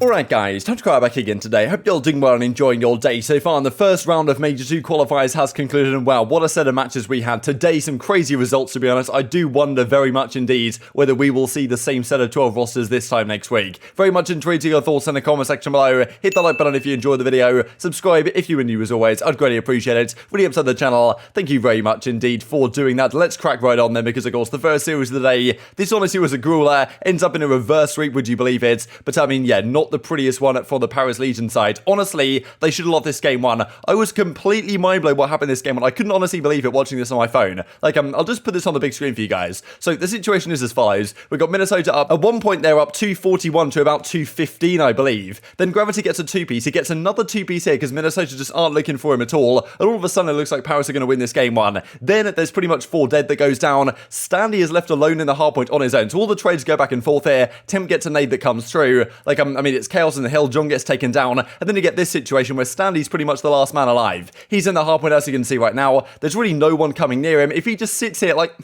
Alright guys, TacticalRab back again today. Hope you're all doing well and enjoying your day so far. And the first round of Major 2 qualifiers has concluded, and wow, what a set of matches we had today. Some crazy results, to be honest. I do wonder very much indeed whether we will see the same set of 12 rosters this time next week. Very much intrigued your thoughts in the comment section below. Hit the like button if you enjoyed the video. Subscribe if you were new as always. I'd greatly appreciate it. Really up to the channel. Thank you very much indeed for doing that. Let's crack right on then, because of course the first series of the day, this honestly was a grueler. Ends up in a reverse sweep, would you believe it? But I mean, yeah, not the prettiest one for the Paris Legion side. Honestly, they should have lost this game one. I was completely mind blown what happened this game one. I couldn't honestly believe it watching this on my phone. Like, I'll just put this on the big screen for you guys. So the situation is as follows. We've got Minnesota up. At one point, they're up 241 to about 215, I believe. Then Gravity gets a two-piece. He gets another two-piece here because Minnesota just aren't looking for him at all. And all of a sudden, it looks like Paris are going to win this game one. Then there's pretty much 4 dead that goes down. Standy is left alone in the hardpoint on his own. So all the trades go back and forth here. Temp gets a nade that comes through. Like, I mean, it's chaos in the hill. John gets taken down, and then you get this situation where Standy's pretty much the last man alive. He's in the hardpoint, as you can see right now. There's really no one coming near him. If he just sits here, like,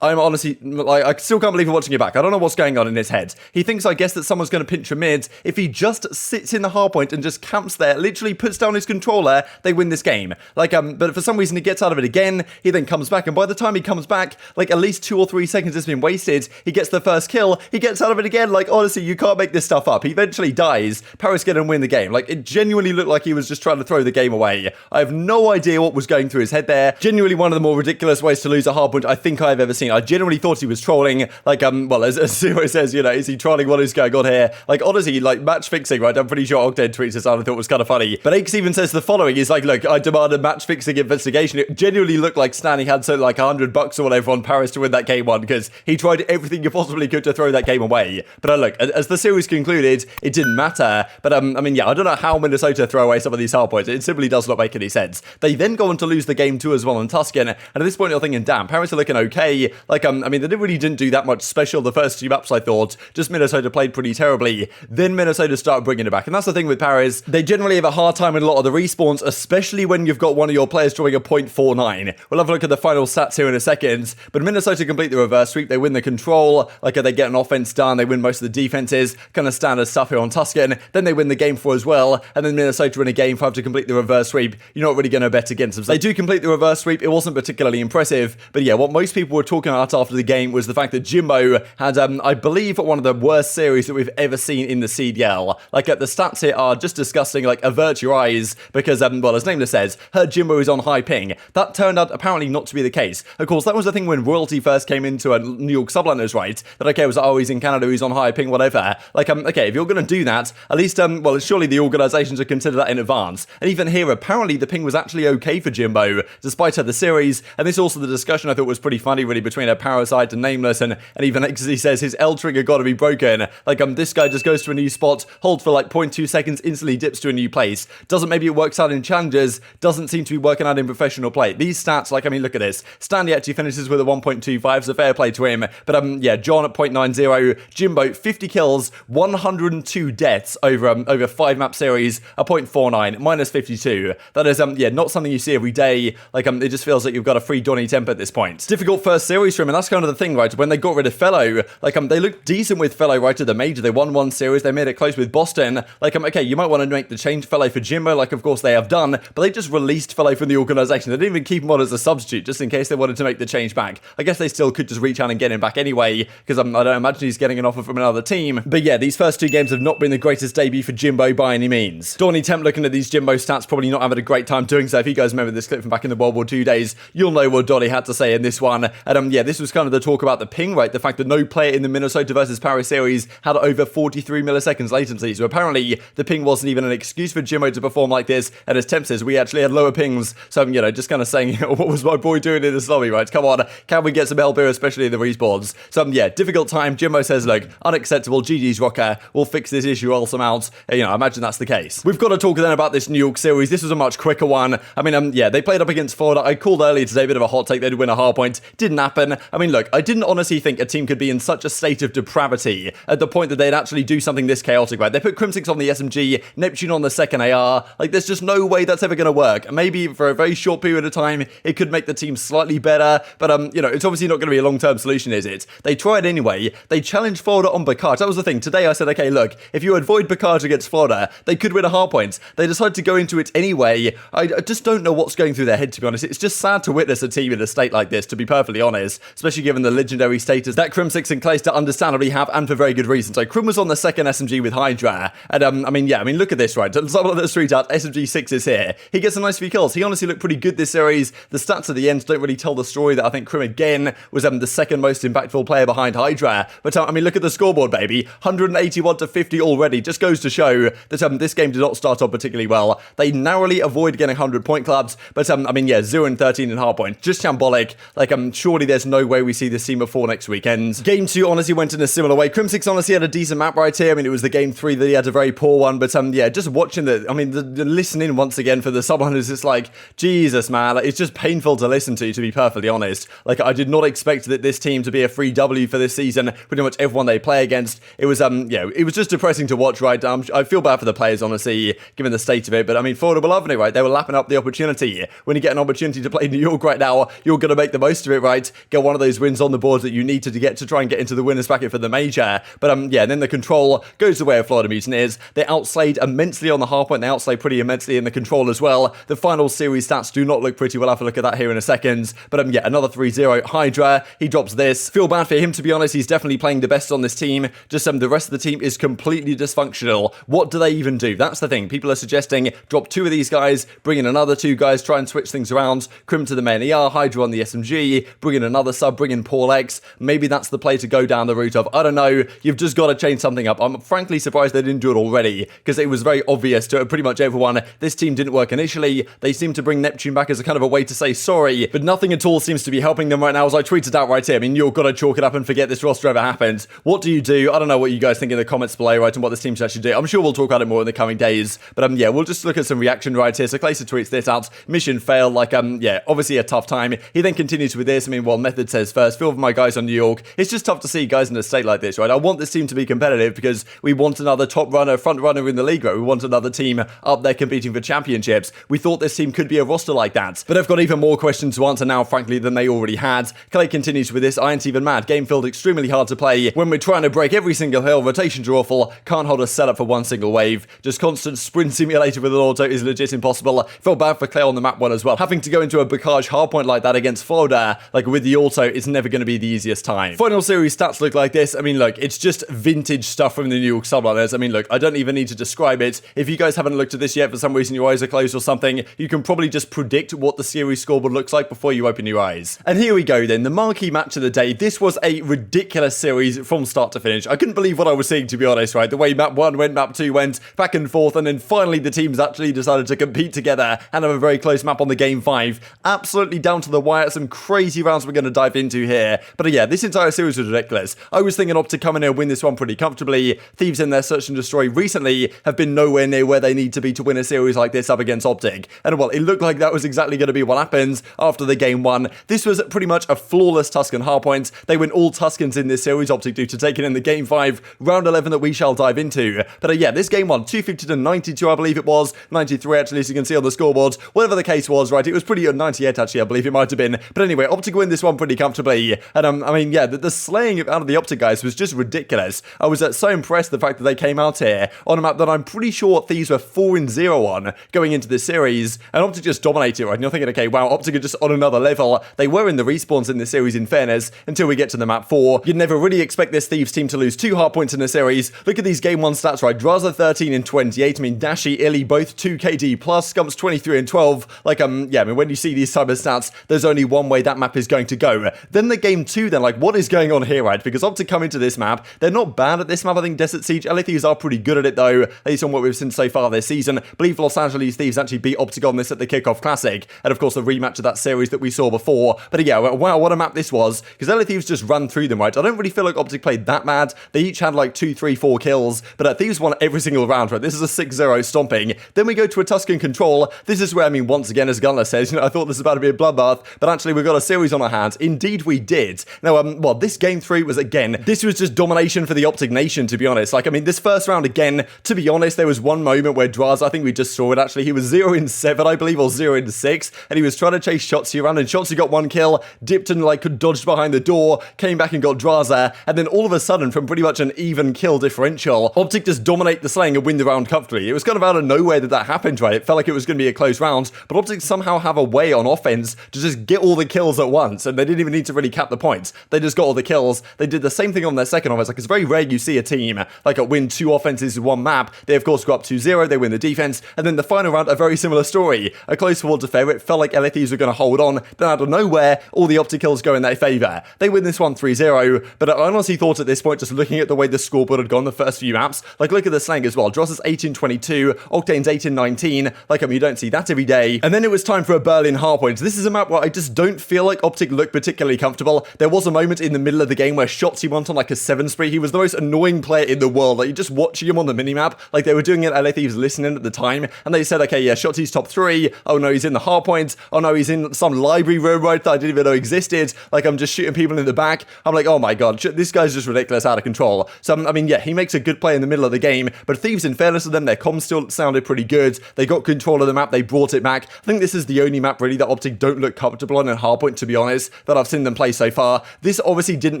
I'm honestly, like, I still can't believe I'm watching it back. I don't know what's going on in his head. He thinks, I guess, that someone's going to pinch a mid. If he just sits in the hardpoint and just camps there, literally puts down his controller, they win this game. Like, but for some reason, he gets out of it again. He then comes back, and by the time he comes back, like, at least 2 or 3 seconds has been wasted. He gets the first kill. He gets out of it again. Like, honestly, you can't make this stuff up. He eventually dies. Paris get and win the game. Like, it genuinely looked like he was just trying to throw the game away. I have no idea what was going through his head there. Genuinely one of the more ridiculous ways to lose a hardpoint I think I've ever seen. I genuinely thought he was trolling. Like, well, as Zero says, you know, is he trolling? What is going on here? Like, honestly, like, match fixing, right? I'm pretty sure Octane tweets this out. I thought it was kind of funny. But Hicksy even says the following. He's like, look, I demand a match fixing investigation. It genuinely looked like Standy had so like $100 or whatever on Paris to win that game one, because he tried everything he possibly could to throw that game away. But look, as the series concluded, it didn't matter. But I mean, yeah, I don't know how Minnesota throw away some of these hardpoints. It simply does not make any sense. They then go on to lose the game 2 as well in Tuscan. And at this point, you're thinking, damn, Paris are looking okay. Like, I mean, they really didn't do that much special the first 2 maps, I thought. Just Minnesota played pretty terribly. Then Minnesota started bringing it back. And that's the thing with Paris. They generally have a hard time in a lot of the respawns, especially when you've got one of your players drawing a .49. We'll have a look at the final stats here in a second. But Minnesota complete the reverse sweep. They win the control. Like, they get an offense done. They win most of the defenses. Kind of standard stuff here on Tuscan. Then they win the game 4 as well. And then Minnesota win a game 5 to complete the reverse sweep. You're not really going to bet against them. So they do complete the reverse sweep. It wasn't particularly impressive. But yeah, what most people were talking about after the game was the fact that Jimbo had, I believe, one of the worst series that we've ever seen in the CDL. Like, the stats here are just disgusting. Like, avert your eyes, because, well, as Nameless says, heard Jimbo is on high ping. That turned out apparently not to be the case. Of course, that was the thing when Royalty first came into New York subliners, right? That, okay, it was, oh, he's in Canada, he's on high ping, whatever. Like, okay, if you're going to do that, at least, well, surely the organizations would consider that in advance. And even here, apparently, the ping was actually okay for Jimbo, despite the series. And this also, the discussion I thought was pretty funny, really, between a Parasite and Nameless, and even Hicksy says his L trigger got to be broken. Like, this guy just goes to a new spot, holds for like 0.2 seconds, instantly dips to a new place. Doesn't maybe it works out in challenges, doesn't seem to be working out in professional play. These stats, like, I mean, look at this. Standy actually finishes with a 1.25, so fair play to him. But, yeah, John at 0.90, Jimbo, 50 kills, 102 deaths over 5 map series, a 0.49, minus 52. That is, yeah, not something you see every day. Like, it just feels like you've got a free Donny temp at this point. It's difficult first series for him, and that's kind of the thing, right? When they got rid of Fellow, like, they looked decent with Fellow right at the major. They won 1 series, they made it close with Boston. Like, okay, you might want to make the change Fellow for Jimbo, like, of course they have done, but they just released Fellow from the organization. They didn't even keep him on as a substitute, just in case they wanted to make the change back. I guess they still could just reach out and get him back anyway, because I don't imagine he's getting an offer from another team. But yeah, these first 2 games have not been the greatest debut for Jimbo by any means. Donny Temp, looking at these Jimbo stats, probably not having a great time doing so. If you guys remember this clip from back in the World War II days, you'll know what Donny had to say in this one. And yeah, this was kind of the talk about the ping rate, the fact that no player in the Minnesota versus Paris series had over 43 milliseconds latency. So apparently the ping wasn't even an excuse for Jimbo to perform like this. And as Temp says, we actually had lower pings. So you know, just kind of saying, what was my boy doing in this lobby, right? Come on, can we get some help here, especially in the respawns? So yeah, difficult time. Jimbo says, look, unacceptable. GG's Rokkr. We'll fix this issue also out. You know, I imagine that's the case. We've got to talk then about this New York series. This was a much quicker one. I mean, yeah, they played up against Florida. I called earlier today a bit of a hot take. They'd win a hard point. Didn't happen. sudden, I mean, look, I didn't honestly think a team could be in such a state of depravity at the point that they'd actually do something this chaotic, right? They put CleanX on the SMG, Neptune on the second AR. Like, there's just no way that's ever going to work. Maybe for a very short period of time, it could make the team slightly better, but, you know, it's obviously not going to be a long-term solution, is it? They tried anyway. They challenged Florida on Bacard. That was the thing. Today I said, okay, look, if you avoid Bacard against Florida, they could win a hardpoint. They decided to go into it anyway. I just don't know what's going through their head, to be honest. It's just sad to witness a team in a state like this, to be perfectly honest, especially given the legendary status that CleanX and Clayster understandably have, and for very good reason. So Crim was on the second SMG with Hydra, and I mean, look at this, right? Someone on the street out, SMG6 is here. He gets a nice few kills. He honestly looked pretty good this series. The stats at the end don't really tell the story that I think Crim again was the second most impactful player behind Hydra. But I mean, look at the scoreboard, baby. 181 to 50 already. Just goes to show that this game did not start off particularly well. They narrowly avoid getting 100-point clubs, but I mean, yeah, 0 and 13 in hardpoint. Just shambolic. Like, surely there's no way we see this team before next weekend. Game 2 honestly went in a similar way. CleanX honestly had a decent map right here. I mean, it was the game 3 that he had a very poor one, but yeah, just watching the listening once again for someone who's just like, Jesus, man, like, it's just painful to listen to be perfectly honest. Like, I did not expect that this team to be a free W for this season. Pretty much everyone they play against, it was yeah, it was just depressing to watch, right? I feel bad for the players, honestly, given the state of it, but I mean, Florida were loving it, right? They were lapping up the opportunity. When you get an opportunity to play New York right now, you're going to make the most of it, right? Get one of those wins on the board that you need to get to try and get into the winners bracket for the major. But yeah, then the control goes the way of Florida Mutineers. They outslayed immensely on the hardpoint. They outslayed pretty immensely in the control as well. The final series stats do not look pretty. We'll have a look at that here in a second. But yeah, another 3-0. Hydra, he drops this. Feel bad for him, to be honest. He's definitely playing the best on this team. Just the rest of the team is completely dysfunctional. What do they even do? That's the thing. People are suggesting drop 2 of these guys, bring in another 2 guys, try and switch things around. Crim to the main ER, Hydra on the SMG, bring in another sub, bring in Paul X. Maybe that's the play to go down the route of. I don't know. You've just got to change something up. I'm frankly surprised they didn't do it already, because it was very obvious to pretty much everyone. This team didn't work initially. They seem to bring Neptune back as a kind of a way to say sorry, but nothing at all seems to be helping them right now. As I tweeted out right here, I mean, you've got to chalk it up and forget this roster ever happened. What do you do? I don't know what you guys think in the comments below, right, and what this team should actually do. I'm sure we'll talk about it more in the coming days, but yeah, we'll just look at some reaction right here. So Clayster tweets this out. Mission fail, like, yeah, obviously a tough time. He then continues with this. I mean, well, Method says first, feel for my guys on New York. It's just tough to see guys in a state like this, right? I want this team to be competitive because we want another top runner, front runner in the league, right? We want another team up there competing for championships. We thought this team could be a roster like that, but I've got even more questions to answer now, frankly, than they already had. Clay continues with this. I ain't even mad. Game field extremely hard to play when we're trying to break every single hill. Rotations are awful. Can't hold a setup for one single wave. Just constant sprint simulator with an auto is legit impossible. Felt bad for Clay on the map one as well. Having to go into a Bacage hardpoint like that against Florida, like with the auto, is never going to be the easiest time. Final series stats look like this. I mean, look, it's just vintage stuff from the New York subliners. I mean, look, I don't even need to describe it. If you guys haven't looked at this yet, for some reason your eyes are closed or something, you can probably just predict what the series scoreboard looks like before you open your eyes. And here we go then, the marquee match of the day. This was a ridiculous series from start to finish. I couldn't believe what I was seeing, to be honest, right? The way map 1 went, map 2 went, back and forth, and then finally the teams actually decided to compete together and have a very close map on the game 5. Absolutely down to the wire. Some crazy rounds we're going to dive into here. But yeah, this entire series was ridiculous. I was thinking OpTic come in here and win this one pretty comfortably. Thieves in their search and destroy recently have been nowhere near where they need to be to win a series like this up against OpTic. And well, it looked like that was exactly going to be what happens after the game 1. This was pretty much a flawless Tuscan hardpoint. They win all Tuscans in this series, OpTic do, to take it in the game 5, round 11 that we shall dive into. But yeah, this game 1, 250 to 92, I believe it was. 93 actually, as you can see on the scoreboard. Whatever the case was, right, it was pretty 98 actually, I believe it might have been. But anyway, OpTic win this one pretty comfortably. And I mean, yeah, the slaying out of the OpTic guys was just ridiculous. I was so impressed the fact that they came out here on a map that I'm pretty sure Thieves were 4-0 on going into this series, and OpTic just dominated, right? And you're thinking, okay, wow, OpTic are just on another level. They were in the respawns in this series, in fairness, until we get to the map 4. You'd never really expect this Thieves team to lose 2 hardpoints in a series. Look at these game 1 stats, right? Drazah 13 and 28. I mean, Dashy, Illy, both 2 KD plus. Scump's 23 and 12. Like, yeah, I mean, when you see these type of stats, there's only one way that map is going to go. Then the game 2, then, like, what is going on here, right? Because OpTic come into this map. They're not bad at this map. I think Desert Siege, LA Thieves are pretty good at it, though, at least on what we've seen so far this season. I believe Los Angeles Thieves actually beat OpTic on this at the Kickoff Classic, and of course the rematch of that series that we saw before. But yeah, wow, what a map this was, because LA Thieves just ran through them, right? I don't really feel like OpTic played that bad. They each had like 2, 3, 4 kills, but Thieves won every single round, right? This is a 6-0 stomping. Then we go to a Tuscan control. This is where, I mean, once again, as Gunless says, you know, I thought this was about to be a bloodbath, but actually we've got a series on our hands. had? Indeed we did. Now, well, this game 3 was, again, this was just domination for the OpTic Nation, to be honest. Like, I mean, this first round, again, to be honest, there was one moment where Drazah, I think we just saw it, actually, he was 0-7, I believe, or 0-6, and he was trying to chase Shotzzy around, and Shotzzy got one kill, dipped and, like, dodged behind the door, came back and got Drazah, and then all of a sudden, from pretty much an even kill differential, OpTic just dominate the slaying and win the round comfortably. It was kind of out of nowhere that happened, right? It felt like it was going to be a close round, but OpTic somehow have a way on offense to just get all the kills at once, and they didn't even need to really cap the points. They just got all the kills. They did the same thing on their second offense. Like, it's very rare you see a team like win 2 offenses in one map. They of course go up 2-0, they win the defense, and then the final round, a very similar story. A close towards a favor. It felt like Thieves were going to hold on, then out of nowhere, all the OpTic kills go in their favor. They win this one 3-0, but I honestly thought at this point, just looking at the way the scoreboard had gone the first few maps, like, look at the slang as well. Drazah's 18-22, Octane's 18-19, like, I mean, you don't see that every day. And then it was time for a Berlin hardpoint. This is a map where I just don't feel like OpTic looked particularly comfortable. There was a moment in the middle of the game where Shotzzy went on like a 7 spree. He was the most annoying player in the world. Like, you're just watching him on the minimap. Like, they were doing it, Thieves listening at the time, and they said, okay, yeah, Shotzi's top 3. Oh no, he's in the hardpoint. Oh no, he's in some library room, right, that I didn't even know existed. Like, I'm just shooting people in the back. I'm like, oh my god, this guy's just ridiculous, out of control. So, I mean, yeah, he makes a good play in the middle of the game, but Thieves, in fairness to them, their comms still sounded pretty good. They got control of the map. They brought it back. I think this is the only map, really, that OpTic don't look comfortable on in hardpoint, to be honest, that I've seen them play so far. This obviously didn't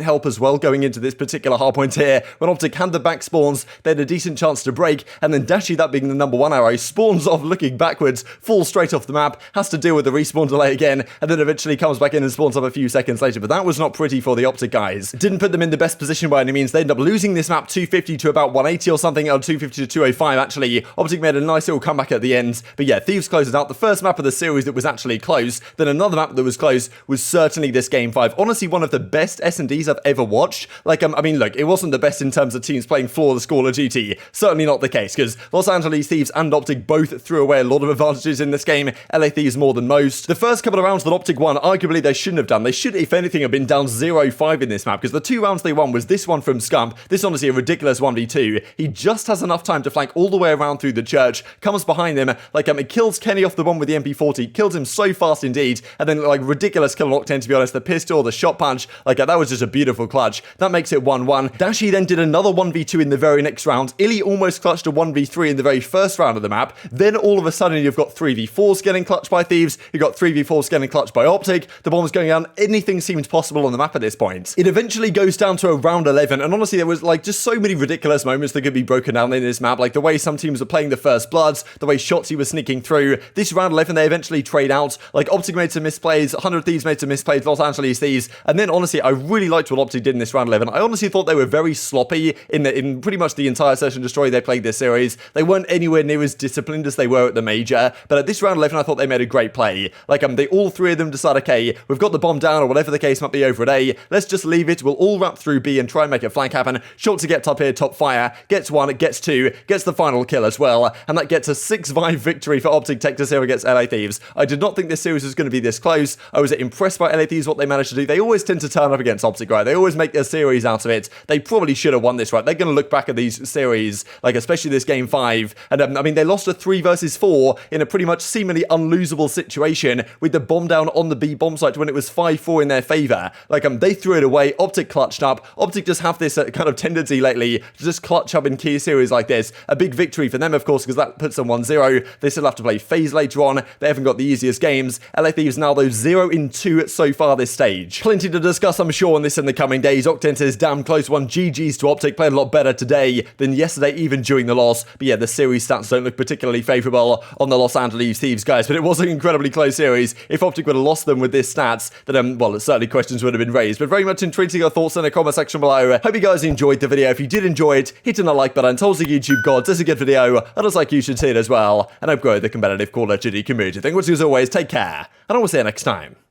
help as well going into this particular hardpoint here. When OpTic had the back spawns, they had a decent chance to break, and then Dashy, that being the number 1 arrow, spawns off looking backwards, falls straight off the map, has to deal with the respawn delay again, and then eventually comes back in and spawns up a few seconds later. But that was not pretty for the OpTic guys. Didn't put them in the best position by any means. They ended up losing this map 250 to about 180 or something, or 250 to 205 actually. OpTic made a nice little comeback at the end, but yeah, Thieves closes out the first map of the series that was actually close. Then another map that was close was certainly this game 5. Honestly, one of the best S&Ds I've ever watched. Like, I mean, look, it wasn't the best in terms of teams playing flawless Call of Duty. Certainly not the case, because Los Angeles Thieves and OpTic both threw away a lot of advantages in this game. LA Thieves more than most. The first couple of rounds that OpTic won, arguably they shouldn't have done. They should, if anything, have been down 0-5 in this map, because the 2 rounds they won was this one from Scump. This honestly a ridiculous 1v2. He just has enough time to flank all the way around through the church, comes behind them, like, it kills Kenny off the one with the MP40, kills him so fast indeed, and then, like, ridiculous kill on Octane, to be honest. The pistol, the shot punch, like, that was just a beautiful clutch. That makes it 1-1. Dashy then did another 1v2 in the very next round. Illy almost clutched a 1v3 in the very first round of the map. Then all of a sudden you've got 3v4s getting clutched by Thieves, you've got 3v4s getting clutched by OpTic, the bomb's going down, anything seemed possible on the map at this point. It eventually goes down to a round 11, and honestly there was, like, just so many ridiculous moments that could be broken down in this map, like the way some teams were playing the first bloods, the way Shotzzy was sneaking through. This round 11 they eventually trade out, like OpTic made some misplays, 100 Thieves made some misplays, Los Angeles Thieves, and then honestly I really liked what OpTic did in this round 11. I honestly thought they were very sloppy in pretty much the entire Search and Destroy they played this series. They weren't anywhere near as disciplined as they were at the major, but at this round 11 I thought they made a great play. Like, they all 3 of them decide, okay, we've got the bomb down, or whatever the case might be over at A, let's just leave it, we'll all wrap through B and try and make a flank happen. Shotzzy gets up here, top fire, gets 1, gets 2, gets the final kill as well, and that gets a 6-5 victory for OpTic Texas here against LA Thieves. I did not think this series was going to be this close. I was impressed by LA Thieves, what they managed to do. They always tend to turn up against OpTic, right? They always make a series out of it. They probably should have won this, right? They're going to look back at these series, like especially this game 5, and I mean, they lost a 3 versus 4 in a pretty much seemingly unlosable situation with the bomb down on the B bomb site when it was 5-4 in their favor. Like, they threw it away. OpTic clutched up. OpTic just have this kind of tendency lately to just clutch up in key series like this. A big victory for them, of course, because that puts them 1-0. They still have to play FaZe later on. They haven't got the easiest games. LA Thieves now, though, 0-2 so far this stage. Plenty to discuss, I'm sure, on this in the coming days. Octane says, damn close one. GG's to OpTic. Played a lot better today than yesterday, even during the loss. But yeah, the series stats don't look particularly favourable on the Los Angeles Thieves, guys. But it was an incredibly close series. If OpTic would have lost them with this stats, then, well, certainly questions would have been raised. But very much intrigued to your thoughts in the comment section below. Hope you guys enjoyed the video. If you did enjoy it, hitting the like button tells the YouTube gods it's a good video, and it's like you should see it as well. And I hope grow the competitive Call of Duty community. Thank you as always, take care, and I will see you next time.